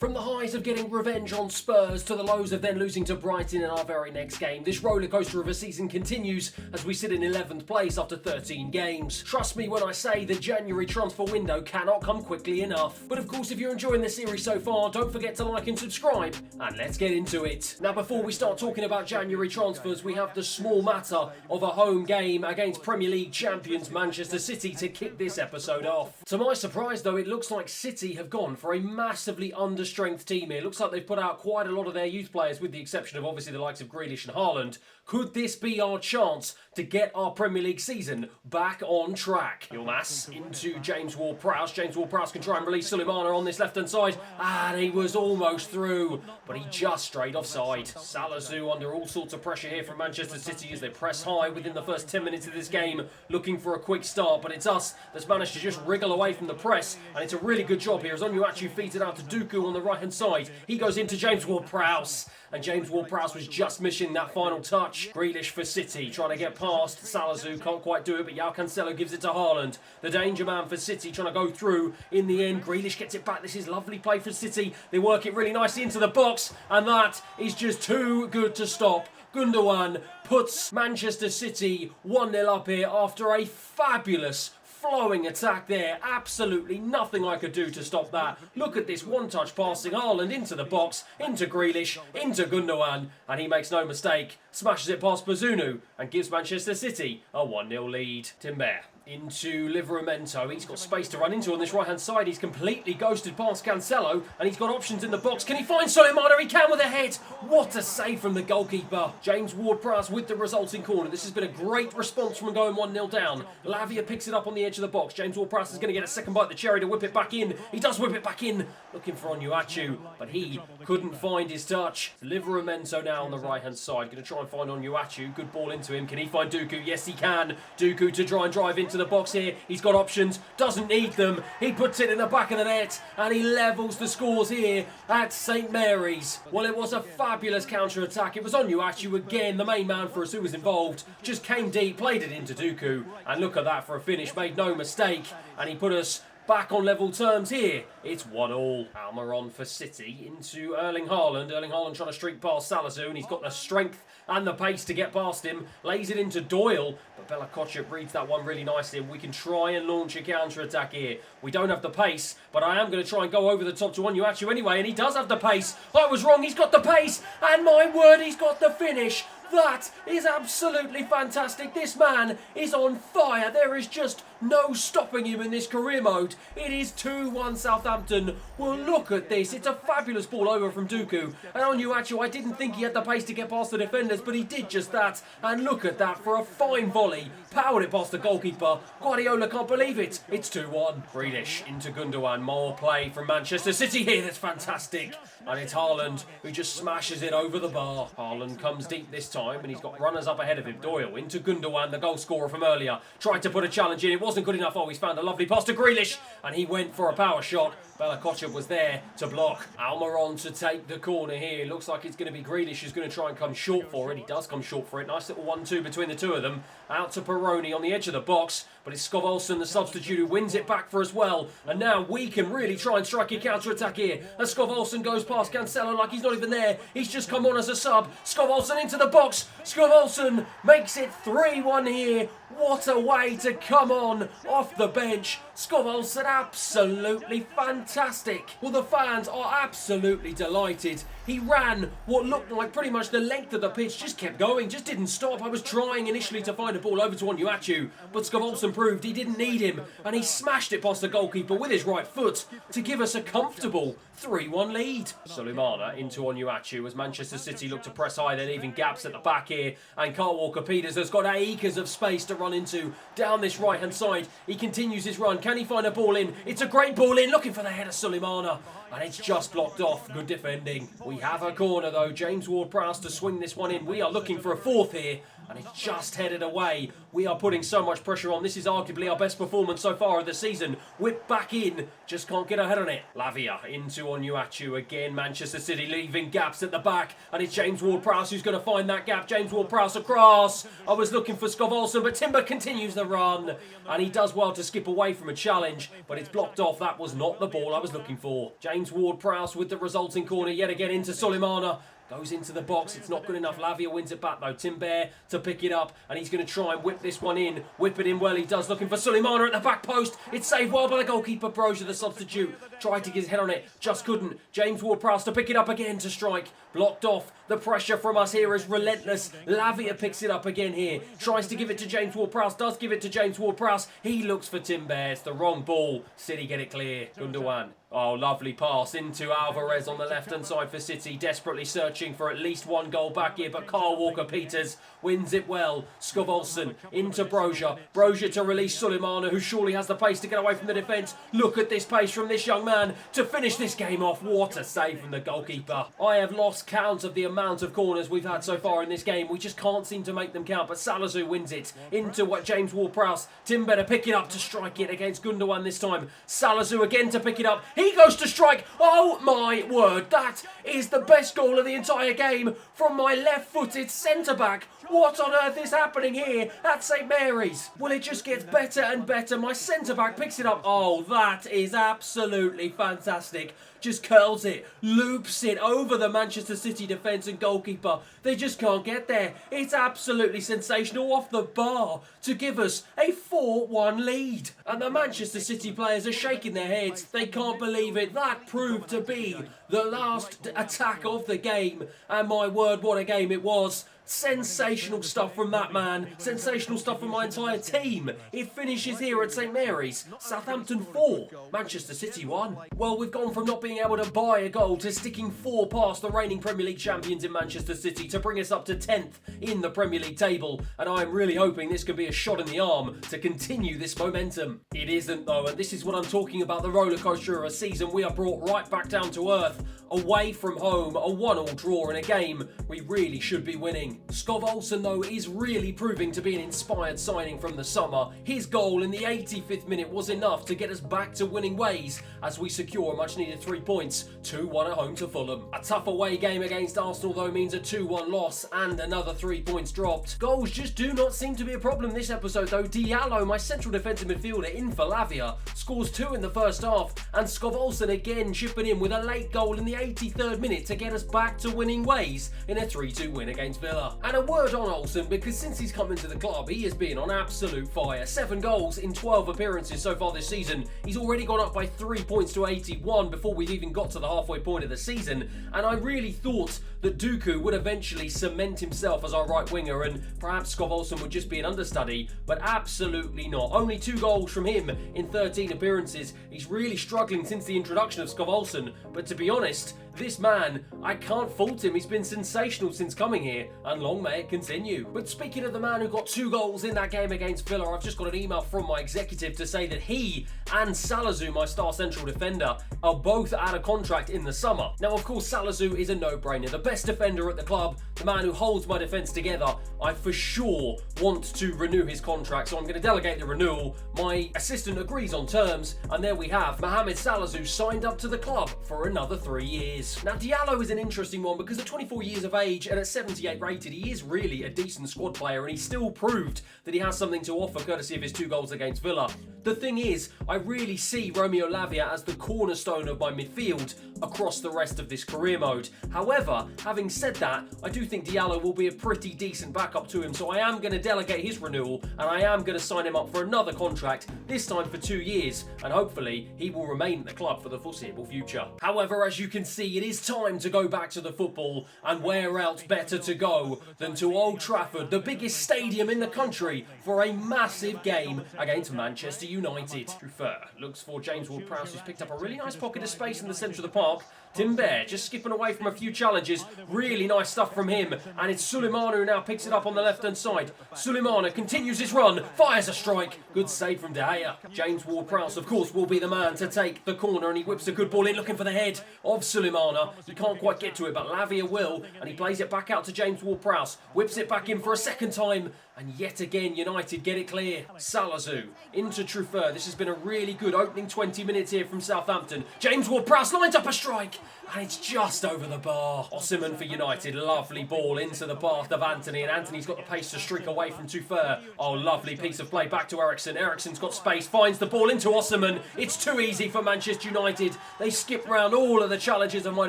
From the highs of getting revenge on Spurs to the lows of then losing to Brighton in our very next game, this rollercoaster of a season continues as we sit in 11th place after 13 games. Trust me when I say the January transfer window cannot come quickly enough. But of course, if you're enjoying this series so far, don't forget to like and subscribe, and let's get into it. Now, before we start talking about January transfers, we have the small matter of a home game against Premier League champions Manchester City to kick this episode off. To my surprise though, it looks like City have gone for a massively understrength team here. Looks like they've put out quite a lot of their youth players, with the exception of obviously the likes of Grealish and Haaland. Could this be our chance to get our Premier League season back on track? Yilmaz into James Ward-Prowse. James Ward-Prowse can try and release Sulemana on this left-hand side, and he was almost through, but he just strayed offside. Salazar under all sorts of pressure here from Manchester City as they press high within the first 10 minutes of this game, looking for a quick start, but it's us that's managed to just wriggle away from the press, and it's a really good job here as Onuachu feeds it out to Dooku on the right-hand side. He goes into James Ward-Prowse, and James Ward-Prowse was just missing that final touch. Grealish for City, trying to get past Salazar, can't quite do it, but João Cancelo gives it to Haaland. The danger man for City, trying to go through in the end. Grealish gets it back. This is lovely play for City. They work it really nicely into the box, and that is just too good to stop. Gundogan puts Manchester City 1-0 up here after a fabulous flowing attack there. Absolutely nothing I could do to stop that. Look at this one-touch passing. Haaland into the box, into Grealish, into Gundogan, and he makes no mistake. Smashes it past Bazunu and gives Manchester City a 1-0 lead. Timber into Livramento. He's got space to run into on this right-hand side. He's completely ghosted past Cancelo, and he's got options in the box. Can he find Sulemana? He can with a head. What a save from the goalkeeper. James Ward-Prowse with the resulting corner. This has been a great response from going 1-0 down. Lavia picks it up on the edge of the box. James Ward-Prowse is going to get a second bite of the cherry to whip it back in. He does whip it back in, looking for Onuachu, but he couldn't find his touch. Livramento now on the right-hand side. Going to try and find Onuachu. Good ball into him. Can he find Dooku? Yes, he can. Dooku to try and drive into the box here. He's got options, doesn't need them. He puts it in the back of the net, and he levels the scores here at St Mary's. Well, it was a fabulous counter-attack. It was Onuachu again, the main man for us who was involved. Just came deep, played it into Dooku, and look at that for a finish. Made no mistake, and he put us back on level terms here. It's 1-1. Almiron for City into Erling Haaland. Erling Haaland trying to streak past Salazar, and he's got the strength and the pace to get past him. Lays it into Doyle, but Bella Kotchap reads that one really nicely. We can try and launch a counter-attack here. We don't have the pace, but I am going to try and go over the top to Onuachu anyway, and he does have the pace. I was wrong, he's got the pace, and my word, he's got the finish. That is absolutely fantastic. This man is on fire. There is just no stopping him in this career mode. It is 2-1 Southampton. Well, look at this. It's a fabulous ball over from Dooku. And Onuachu, I didn't think he had the pace to get past the defenders, but he did just that. And look at that for a fine volley. Powered it past the goalkeeper. Guardiola can't believe it. It's 2-1. Grealish into Gundogan. More play from Manchester City here. That's fantastic. And it's Haaland who just smashes it over the bar. Haaland comes deep this time, and he's got runners up ahead of him. Doyle into Gundogan, the goal scorer from earlier. Tried to put a challenge in. It wasn't good enough. Oh, he's found a lovely pass to Grealish, and he went for a power shot. Bella Kotchap was there to block. Almiron to take the corner here. Looks like it's going to be Grealish who's going to try and come short for it. He does come short for it. Nice little 1-2 between the two of them. Out to Peroni on the edge of the box, but it's Skov Olsen, the substitute, who wins it back for us well. And now we can really try and strike a counter-attack here. As Skov Olsen goes past Cancelo like he's not even there. He's just come on as a sub. Skov Olsen into the box. Skov Olsen makes it 3-1 here. What a way to come on off the bench. Skov Olsen absolutely fantastic. Well, the fans are absolutely delighted. He ran what looked like pretty much the length of the pitch, just kept going, just didn't stop. I was trying initially to find a ball over to Onuachu, but Skov Olsen proved he didn't need him, and he smashed it past the goalkeeper with his right foot to give us a comfortable 3-1 lead. Sulemana into Onuachu as Manchester City look to press high. They're leaving gaps at the back here, and Carl Walker-Peters has got acres of space to run into down this right-hand side. He continues his run. Can he find a ball in? It's a great ball in, looking for the header, Sulemana, and it's just blocked off. Good defending. We have a corner though. James Ward-Prowse to swing this one in. We are looking for a fourth here, and it's just headed away. We are putting so much pressure on. This is arguably our best performance so far of the season. Whip back in, just can't get a head on it. Lavia into Onuachu again. Manchester City leaving gaps at the back, and it's James Ward-Prowse who's going to find that gap. James Ward-Prowse across. I was looking for Skov Olsen, but Timber continues the run, and he does well to skip away from a challenge, but it's blocked off. That was not the ball I was looking for. James James Ward-Prowse with the resulting corner yet again into Sulemana. Goes into the box, it's not good enough. Lavia wins it back though. Timber to pick it up, and he's going to try and whip this one in. Whip it in well, he does, looking for Sulemana at the back post. It's saved well by the goalkeeper, Broja, the substitute. Tried to get his head on it, just couldn't. James Ward-Prowse to pick it up again to strike. Blocked off. The pressure from us here is relentless. Lavia picks it up again here. Tries to give it to James Ward-Prowse, does give it to James Ward-Prowse. He looks for Timber, it's the wrong ball. City get it clear. Gundogan. Oh, lovely pass into Alvarez on the left-hand side for City. Desperately searching for at least one goal back here, but Carl Walker-Peters wins it well. Skov into Broja. Broja to release Sulemana, who surely has the pace to get away from the defence. Look at this pace from this young man to finish this game off. What a save from the goalkeeper. I have lost count of the amount of corners we've had so far in this game. We just can't seem to make them count, but Salazar wins it into what James Ward-Prowse. Timber to pick it up to strike it against Gundogan this time. Salazar again to pick it up. He goes to strike. Oh my word, that is the best goal of the entire game from my left-footed centre-back. What on earth is happening here at St Mary's? Well, it just gets better and better. My centre-back picks it up. Oh, that is absolutely fantastic. Just curls it, loops it over the Manchester City defence and goalkeeper. They just can't get there. It's absolutely sensational off the bar to give us a 4-1 lead. And the Manchester City players are shaking their heads. They can't believe it. That proved to be the last attack of the game. And my word, what a game it was. Sensational stuff from that man. Sensational stuff from my entire team. It finishes here at St Mary's. Southampton 4, Manchester City 1. Well, we've gone from not being able to buy a goal to sticking 4 past the reigning Premier League champions in Manchester City to bring us up to 10th in the Premier League table. And I'm really hoping this could be a shot in the arm to continue this momentum. It isn't though, and this is what I'm talking about, the roller coaster of a season. We are brought right back down to earth. Away from home, a 1-1 draw in a game we really should be winning. Skov though is really proving to be an inspired signing from the summer. His goal in the 85th minute was enough to get us back to winning ways as we secure a much needed 3 points, 2-1 at home to Fulham. A tough away game against Arsenal though means a 2-1 loss and another 3 points dropped. Goals just do not seem to be a problem this episode though. Diallo, my central defensive midfielder in for Lavia, scores 2 in the first half, and Skov again chipping in with a late goal in the 83rd minute to get us back to winning ways in a 3-2 win against Villa. And a word on Olsen, because since he's come into the club, he has been on absolute fire. 7 goals in 12 appearances so far this season. He's already gone up by 3 points to 81 before we've even got to the halfway point of the season. And I really thought that Dooku would eventually cement himself as our right winger and perhaps Skov would just be an understudy, but absolutely not. Only 2 goals from him in 13 appearances. He's really struggling since the introduction of Skov, but to be honest, this man, I can't fault him. He's been sensational since coming here, and long may it continue. But speaking of the man who got 2 goals in that game against Villa, I've just got an email from my executive to say that he and Salazar, my star central defender, are both out of contract in the summer. Now, of course, Salazar is a no-brainer. The best defender at the club, the man who holds my defence together. I for sure want to renew his contract, so I'm going to delegate the renewal. My assistant agrees on terms, and there we have Mohamed Salazar signed up to the club for another 3 years. Now, Diallo is an interesting one because at 24 years of age and at 78 rated, he is really a decent squad player, and he still proved that he has something to offer courtesy of his 2 goals against Villa. The thing is, I really see Romeo Lavia as the cornerstone of my midfield across the rest of this career mode. However, having said that, I do think Diallo will be a pretty decent backup to him, so I am going to delegate his renewal and I am going to sign him up for another contract, this time for 2 years, and hopefully he will remain at the club for the foreseeable future. However, as you can see, it is time to go back to the football, and where else better to go than to Old Trafford, the biggest stadium in the country, for a massive game against Manchester United. Trufer looks for James Ward-Prowse, who's picked up a really nice pocket of space in the centre of the park. Timber just skipping away from a few challenges. Really nice stuff from him. And it's Sulemana who now picks it up on the left-hand side. Sulemana continues his run, fires a strike. Good save from De Gea. James Ward-Prowse, of course, will be the man to take the corner, and he whips a good ball in, looking for the head of Sulemana. He can't quite get to it, but Lavia will, and he plays it back out to James Ward-Prowse. Whips it back in for a second time, and yet again United get it clear. Salazar into Trufer. This has been a really good opening 20 minutes here from Southampton. James Ward-Prowse lines up a strike. And it's just over the bar. Osimhen for United. Lovely ball into the path of Anthony. And Anthony's got the pace to streak away from Tufer. Oh, lovely piece of play back to Eriksen. Eriksen's got space. Finds the ball into Osimhen. It's too easy for Manchester United. They skip round all of the challenges of my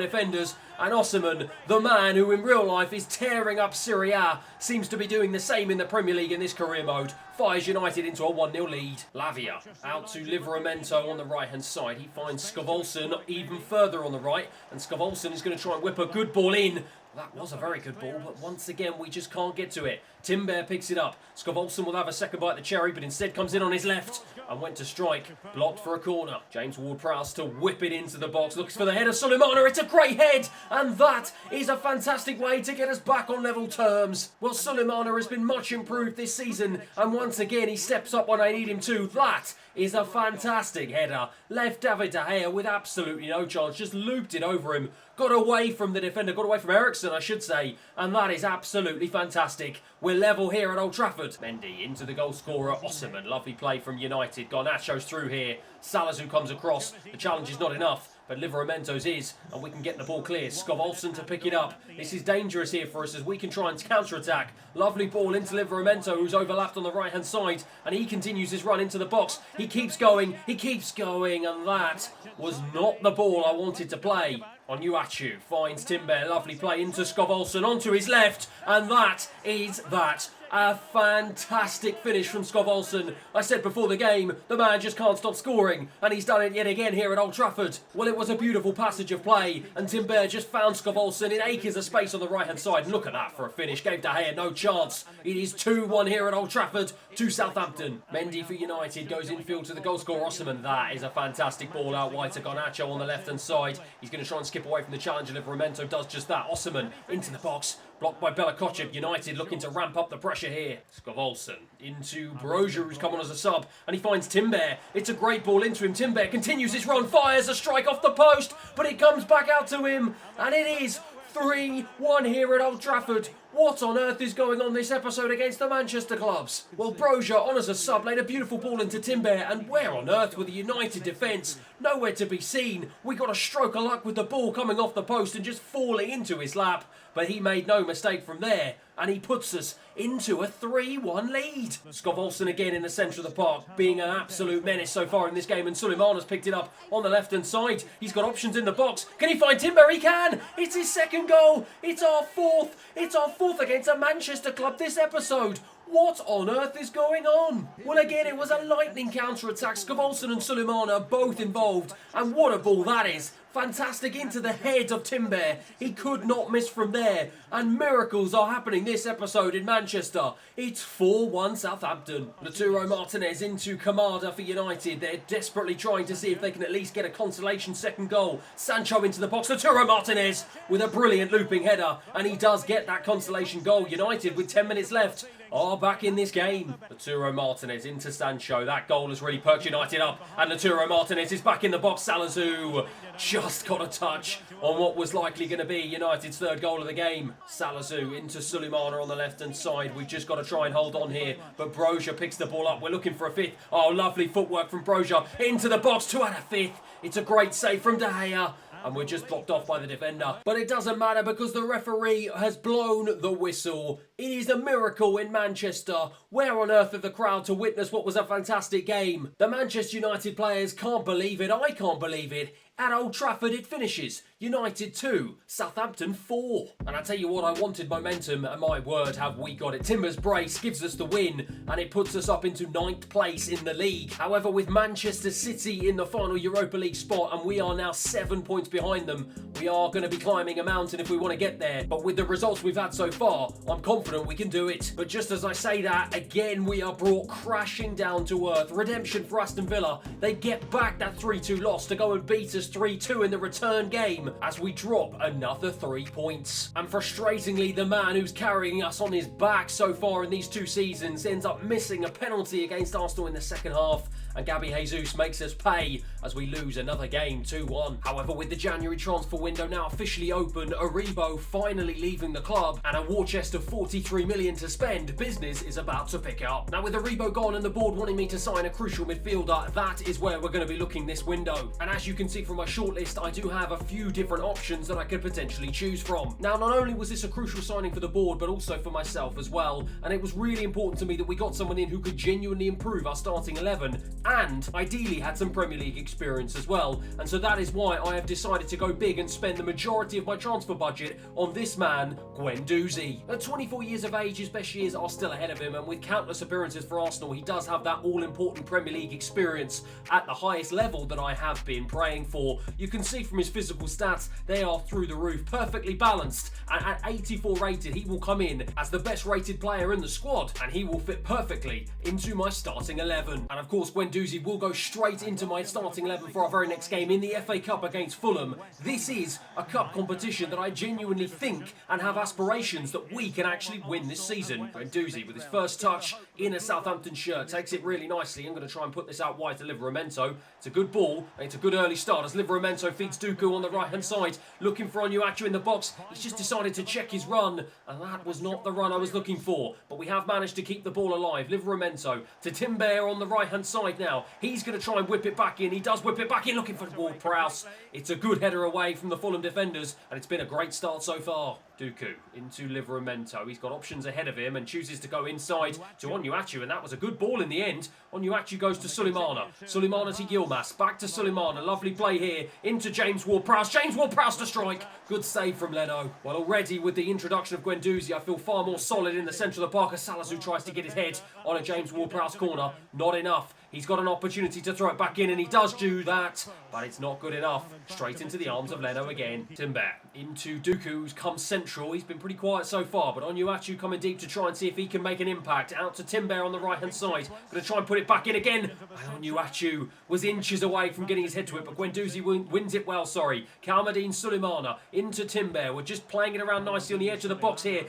defenders. And Osimhen, the man who in real life is tearing up Serie A, seems to be doing the same in the Premier League in this career mode. Fires United into a 1-0 lead. Lavia out to Livramento on the right-hand side. He finds Scovolson even further on the right. And Scovolson is going to try and whip a good ball in. That was a very good ball, but once again, we just can't get to it. Timber picks it up. Scovolson will have a second bite at the cherry, but instead comes in on his left and went to strike. Blocked for a corner. James Ward-Prowse to whip it into the box. Looks for the head of Sulemana. It's a great head, and that is a fantastic way to get us back on level terms. Well, Sulemana has been much improved this season, and once again, he steps up when I need him to. That is a fantastic header. Left David De Gea with absolutely no chance. Just looped it over him. Got away from the defender, got away from Eriksen, I should say. And that is absolutely fantastic. We're level here at Old Trafford. Mendy into the goal scorer, Osimhen. Lovely play from United. Garnacho's through here. Salazar comes across. The challenge is not enough, but Livramento's is, and we can get the ball clear. Scovolson to pick it up. This is dangerous here for us as we can try and counter-attack. Lovely ball into Livramento, who's overlapped on the right-hand side, and he continues his run into the box. He keeps going, and that was not the ball I wanted to play. Onuachu finds Timber, lovely play into Scovolson, onto his left, and that is that. A fantastic finish from Scovolson. I said before the game, the man just can't stop scoring, and he's done it yet again here at Old Trafford. Well, it was a beautiful passage of play, and Timber just found Scovolson in acres of space on the right-hand side. Look at that for a finish. Gave De Gea no chance. It is 2-1 here at Old Trafford to Southampton. Mendy for United goes infield to the goalscorer Osimhen. That is a fantastic ball out wide to Garnacho on the left-hand side. He's going to try and skip away from the challenger. Livramento does just that. Osimhen into the box. Blocked by Bella Kotchep. United looking to ramp up the pressure here. Scovolson into Broja, who's come on as a sub, and he finds Timber. It's a great ball into him. Timber continues his run, fires a strike off the post, but it comes back out to him, and it is 3-1 here at Old Trafford. What on earth is going on this episode against the Manchester clubs? Well, Broja, on as a sub, laid a beautiful ball into Timber, and where on earth were the United defence? Nowhere to be seen. We got a stroke of luck with the ball coming off the post and just falling into his lap, but he made no mistake from there, and he puts us into a 3-1 lead. Scovolson again in the centre of the park, being an absolute menace so far in this game, and Sulemana's picked it up on the left-hand side. He's got options in the box. Can he find Timber? He can! It's his second goal! It's our fourth! It's our fourth against a Manchester club this episode! What on earth is going on? Well, again, it was a lightning counter-attack. Scovolson and Sulemana both involved, and what a ball that is. Fantastic into the head of Timber. He could not miss from there. And miracles are happening this episode in Manchester. It's 4-1 Southampton. Lautaro Martinez into Kamada for United. They're desperately trying to see if they can at least get a consolation second goal. Sancho into the box. Lautaro Martinez with a brilliant looping header. And he does get that consolation goal. United with 10 minutes left are back in this game. Lautaro Martinez into Sancho. That goal has really perked United up. And Lautaro Martinez is back in the box. Salazar just got a touch on what was likely going to be United's third goal of the game. Salazar into Sulemana on the left-hand side. We've just got to try and hold on here. But Broja picks the ball up. We're looking for a fifth. Oh, lovely footwork from Broja into the box to add a fifth. It's a great save from De Gea. And we're just blocked off by the defender. But it doesn't matter because the referee has blown the whistle. It is a miracle in Manchester. Where on earth are the crowd to witness what was a fantastic game? The Manchester United players can't believe it. I can't believe it. At Old Trafford it finishes. United 2, Southampton 4. And I tell you what, I wanted momentum, and my word, have we got it. Timber's brace gives us the win, and it puts us up into 9th place in the league. However, with Manchester City in the final Europa League spot, and we are now 7 points behind them, we are going to be climbing a mountain if we want to get there. But with the results we've had so far, I'm confident we can do it. But just as I say that, again, we are brought crashing down to earth. Redemption for Aston Villa. They get back that 3-2 loss to go and beat us 3-2 in the return game as we drop another 3 points. And frustratingly, the man who's carrying us on his back so far in these 2 seasons ends up missing a penalty against Arsenal in the second half, and Gabby Jesus makes us pay as we lose another game 2-1. However, with the January transfer window now officially open, Aribo finally leaving the club, and a war chest of 43 million to spend, business is about to pick up. Now with Aribo gone and the board wanting me to sign a crucial midfielder, that is where we're going to be looking this window. And as you can see from my shortlist, I do have a few different options that I could potentially choose from. Now, not only was this a crucial signing for the board, but also for myself as well, and it was really important to me that we got someone in who could genuinely improve our starting 11, and ideally had some Premier League experience as well. And so that is why I have decided to go big and spend the majority of my transfer budget on this man, Guendouzi. At 24 years of age, his best years are still ahead of him, and with countless appearances for Arsenal, he does have that all-important Premier League experience at the highest level that I have been praying for. You can see from his physical stats, they are through the roof, perfectly balanced, and at 84 rated, he will come in as the best rated player in the squad, and he will fit perfectly into my starting 11. And of course, Guendouzi will go straight into my starting 11 for our very next game in the FA Cup against Fulham. This is a cup competition that I genuinely think and have aspirations that we can actually win this season. Guendouzi, with his first touch in a Southampton shirt, takes it really nicely. I'm going to try and put this out wide to Livramento. It's a good ball, and it's a good early start as Livramento feeds Dooku on the right-hand side, looking for Onuachu in the box. He's just decided to check his run, and that was not the run I was looking for. But we have managed to keep the ball alive. Livramento to Timber on the right-hand side now. He's going to try and whip it back in. He does whip it back in, looking for Ward-Prowse. It's a good header away from the Fulham defenders, and it's been a great start so far. Dooku into Livramento. He's got options ahead of him and chooses to go inside to Onuachu, and that was a good ball in the end. Onuachu goes to Sulemana. Sulemana to Yilmaz. Back to Sulemana. Lovely play here into James Ward-Prowse. James Ward-Prowse to strike. Good save from Leno. Well, already with the introduction of Guendouzi, I feel far more solid in the centre of the park as Salazar tries to get his head on a James Ward-Prowse corner. Not enough. He's got an opportunity to throw it back in, and he does do that, but it's not good enough. Straight into the arms of Leno again. Timber into Dooku, who's come central. He's been pretty quiet so far, but Onuachu coming deep to try and see if he can make an impact. Out to Timber on the right-hand side. Going to try and put it back in again. And Onuachu was inches away from getting his head to it, but Guendouzi wins it well, sorry. Kalmadine Sulemana into Timber. We're just playing it around nicely on the edge of the box here.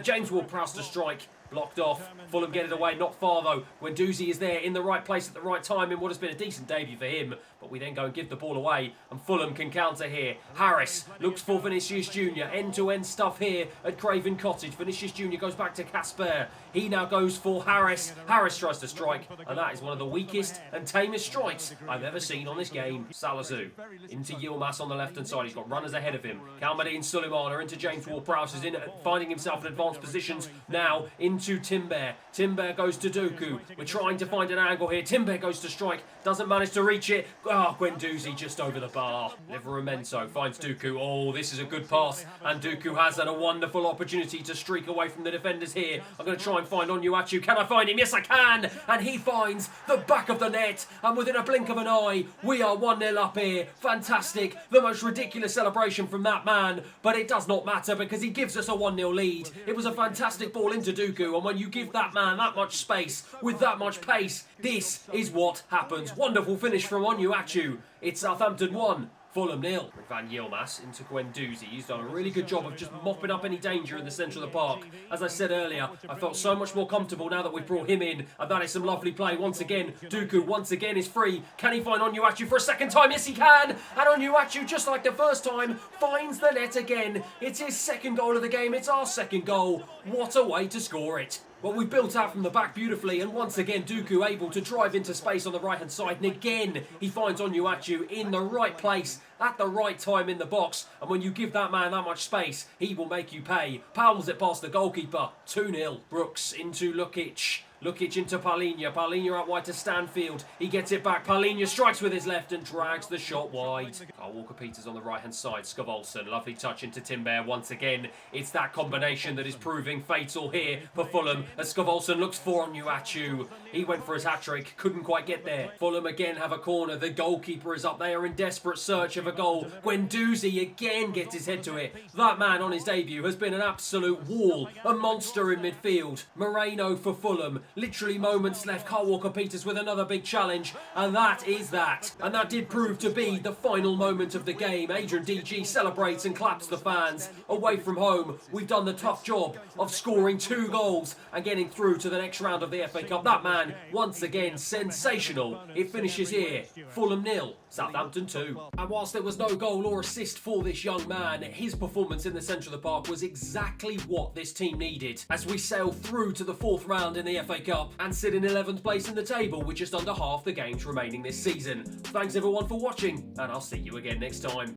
James Ward-Prowse to strike. Blocked off. Fulham get it away, not far though. Guendouzi is there in the right place at the right time in what has been a decent debut for him. But we then go and give the ball away, and Fulham can counter here. Harris looks for Vinicius Jr. End-to-end stuff here at Craven Cottage. Vinicius Jr. goes back to Casper. He now goes for Harris. Harris tries to strike, and that is one of the weakest and tamest strikes I've ever seen on this game. Salazar into Yilmaz on the left-hand side. He's got runners ahead of him. Kalmadine Sulemana into James Ward-Prowse, is in finding himself in advanced positions now into Timber. Timber goes to Dooku. We're trying to find an angle here. Timber goes to strike. Doesn't manage to reach it. Guendouzi just over the bar. Livramento finds Dooku. Oh, this is a good pass. And Dooku has had a wonderful opportunity to streak away from the defenders here. I'm going to try and find Onuachu. Can I find him? Yes, I can. And he finds the back of the net. And within a blink of an eye, we are 1-0 up here. Fantastic. The most ridiculous celebration from that man. But it does not matter because he gives us a 1-0 lead. It was a fantastic ball into Dooku. And when you give that man that much space with that much pace, this is what happens. Wonderful finish from Onuachu. It's Southampton 1, Fulham 0. Van Yilmaz into Guendouzi. He's done a really good job of just mopping up any danger in the centre of the park. As I said earlier, I felt so much more comfortable now that we've brought him in. And that is some lovely play. Once again, Dooku once again is free. Can he find Onuachu for a second time? Yes, he can. And Onuachu, just like the first time, finds the net again. It's his second goal of the game. It's our second goal. What a way to score it. Well, we built out from the back beautifully, and once again Dooku able to drive into space on the right-hand side, and again he finds Onuachu in the right place at the right time in the box, and when you give that man that much space, he will make you pay. Powells it past the goalkeeper. 2-0. Brooks into Lukic. Lukic into Palhinha. Palhinha out wide to Stanfield. He gets it back. Palhinha strikes with his left and drags the shot wide. Carl Walker-Peters on the right-hand side. Scovolson. Lovely touch into Timber. Once again, it's that combination that is proving fatal here for Fulham as Scovolson looks for Onuachu. He went for his hat-trick. Couldn't quite get there. Fulham again have a corner. The goalkeeper is up. They are in desperate search of a goal. Guendouzi again gets his head to it. That man on his debut has been an absolute wall. A monster in midfield. Moreno for Fulham. Literally moments left, Kyle Walker-Peters with another big challenge, and that is that. And that did prove to be the final moment of the game. Adrian DG celebrates and claps the fans. Away from home, we've done the tough job of scoring 2 goals and getting through to the next round of the FA Cup. That man, once again, sensational. It finishes here, Fulham 0, Southampton 2. And whilst there was no goal or assist for this young man, his performance in the centre of the park was exactly what this team needed as we sail through to the 4th round in the FA Cup and sit in 11th place in the table with just under half the games remaining this season. Thanks everyone for watching, and I'll see you again next time.